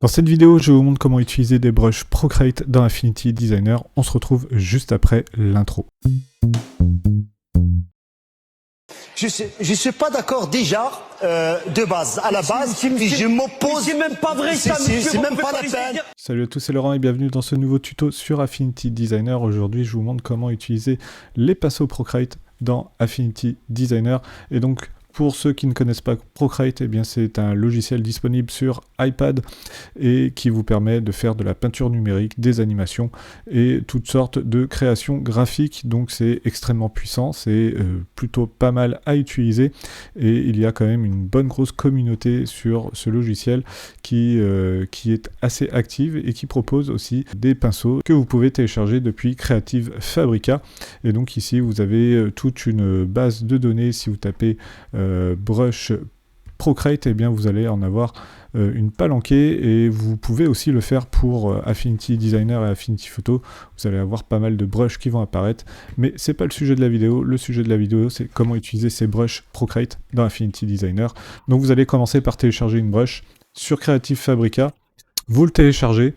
Dans cette vidéo, je vous montre comment utiliser des brushes Procreate dans Affinity Designer. On se retrouve juste après l'intro. Je suis pas d'accord déjà de base. À la base, je m'oppose. C'est même pas vrai ça, monsieur. C'est même pas la peine. Salut à tous, c'est Laurent et bienvenue dans ce nouveau tuto sur Affinity Designer. Aujourd'hui, je vous montre comment utiliser les pinceaux Procreate dans Affinity Designer. Et donc, pour ceux qui ne connaissent pas Procreate, eh bien c'est un logiciel disponible sur iPad et qui vous permet de faire de la peinture numérique, des animations et toutes sortes de créations graphiques. Donc c'est extrêmement puissant, c'est plutôt pas mal à utiliser et il y a quand même une bonne grosse communauté sur ce logiciel qui est assez active et qui propose aussi des pinceaux que vous pouvez télécharger depuis Creative Fabrica. Et donc ici vous avez toute une base de données. Si vous tapez brush Procreate, et bien vous allez en avoir une palanquée et vous pouvez aussi le faire pour Affinity Designer et Affinity Photo. Vous allez avoir pas mal de brushes qui vont apparaître, mais c'est pas le sujet de la vidéo. Le sujet de la vidéo, c'est comment utiliser ces brushes Procreate dans Affinity Designer. Donc vous allez commencer par télécharger une brush sur Creative Fabrica, vous le téléchargez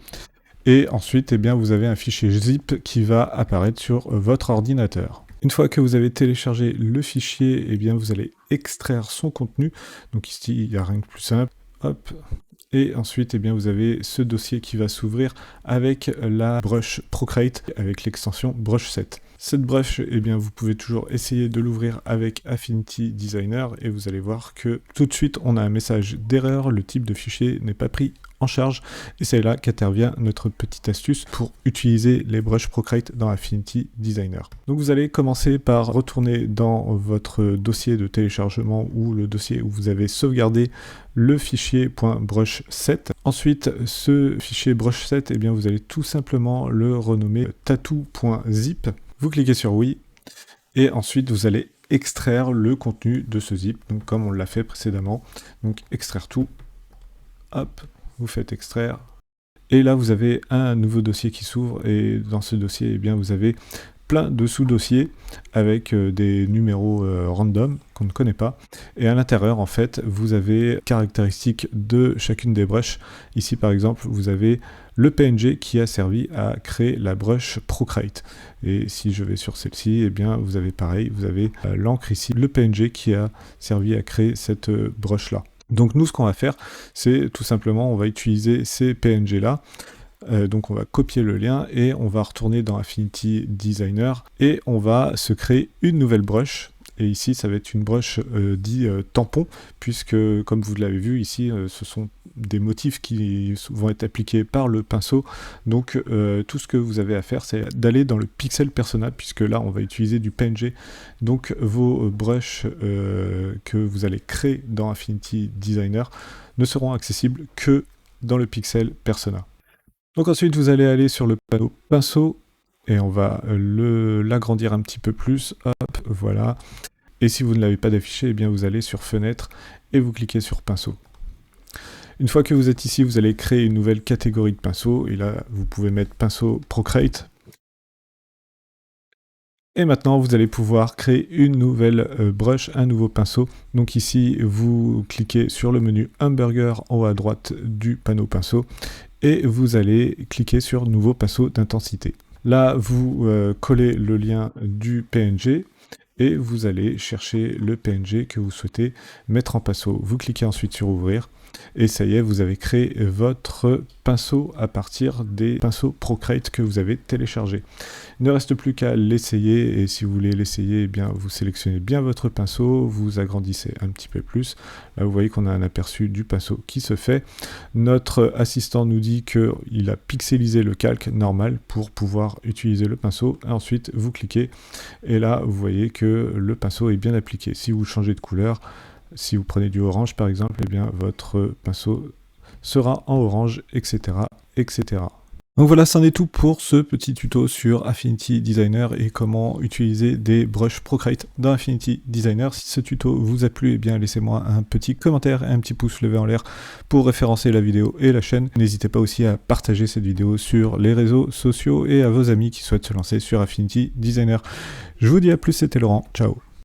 et ensuite, eh bien, vous avez un fichier zip qui va apparaître sur votre ordinateur. Une fois que vous avez téléchargé le fichier, eh bien, vous allez extraire son contenu. Donc ici, il n'y a rien de plus simple. Hop. Et ensuite, eh bien, vous avez ce dossier qui va s'ouvrir avec la brush Procreate, avec l'extension Brush Set. Cette brush, eh bien, vous pouvez toujours essayer de l'ouvrir avec Affinity Designer et vous allez voir que tout de suite, on a un message d'erreur. Le type de fichier n'est pas pris en charge et c'est là qu'intervient notre petite astuce pour utiliser les brushes Procreate dans Affinity Designer. Donc vous allez commencer par retourner dans votre dossier de téléchargement ou le dossier où vous avez sauvegardé le fichier .brush7. Ensuite, ce fichier brush7, eh bien, vous allez tout simplement le renommer tattoo.zip. Vous cliquez sur oui et ensuite vous allez extraire le contenu de ce zip, donc comme on l'a fait précédemment. Donc extraire tout, hop, vous faites extraire. Et là vous avez un nouveau dossier qui s'ouvre et dans ce dossier, eh bien, vous avez plein de sous-dossiers avec des numéros random qu'on ne connaît pas. Et à l'intérieur, en fait, vous avez caractéristiques de chacune des brushes. Ici, par exemple, vous avez le PNG qui a servi à créer la brush Procreate. Et si je vais sur celle-ci, eh bien, vous avez pareil, vous avez l'encre ici, le PNG qui a servi à créer cette brush-là. Donc nous, ce qu'on va faire, c'est tout simplement, on va utiliser ces PNG-là. Donc on va copier le lien et on va retourner dans Affinity Designer et on va se créer une nouvelle brush. Et ici, ça va être une brush dit tampon, puisque comme vous l'avez vu ici, ce sont des motifs qui vont être appliqués par le pinceau. Donc tout ce que vous avez à faire, c'est d'aller dans le pixel persona, puisque là, on va utiliser du PNG. Donc vos brushes que vous allez créer dans Affinity Designer ne seront accessibles que dans le pixel persona. Donc ensuite, vous allez aller sur le panneau pinceau et on va l'agrandir un petit peu plus. Hop, voilà. Et si vous ne l'avez pas d'affiché, eh bien vous allez sur fenêtre et vous cliquez sur pinceau. Une fois que vous êtes ici, vous allez créer une nouvelle catégorie de pinceau. Et là, vous pouvez mettre pinceau Procreate. Et maintenant, vous allez pouvoir créer une nouvelle brush, un nouveau pinceau. Donc ici, vous cliquez sur le menu hamburger en haut à droite du panneau pinceau. Et vous allez cliquer sur nouveau pinceau d'intensité. Là, vous collez le lien du PNG et vous allez chercher le PNG que vous souhaitez mettre en pinceau. Vous cliquez ensuite sur ouvrir et ça y est, vous avez créé votre pinceau à partir des pinceaux Procreate que vous avez téléchargés. Il ne reste plus qu'à l'essayer et si vous voulez l'essayer, eh bien vous sélectionnez bien votre pinceau, vous agrandissez un petit peu plus. Là vous voyez qu'on a un aperçu du pinceau qui se fait. Notre assistant nous dit qu'il a pixelisé le calque normal pour pouvoir utiliser le pinceau. Et ensuite vous cliquez et là vous voyez que le pinceau est bien appliqué. Si vous changez de couleur, si vous prenez du orange par exemple, eh bien votre pinceau sera en orange, etc., etc. Donc voilà, c'en est tout pour ce petit tuto sur Affinity Designer et comment utiliser des brushes Procreate dans Affinity Designer. Si ce tuto vous a plu, eh bien laissez-moi un petit commentaire et un petit pouce levé en l'air pour référencer la vidéo et la chaîne. N'hésitez pas aussi à partager cette vidéo sur les réseaux sociaux et à vos amis qui souhaitent se lancer sur Affinity Designer. Je vous dis à plus, c'était Laurent, ciao.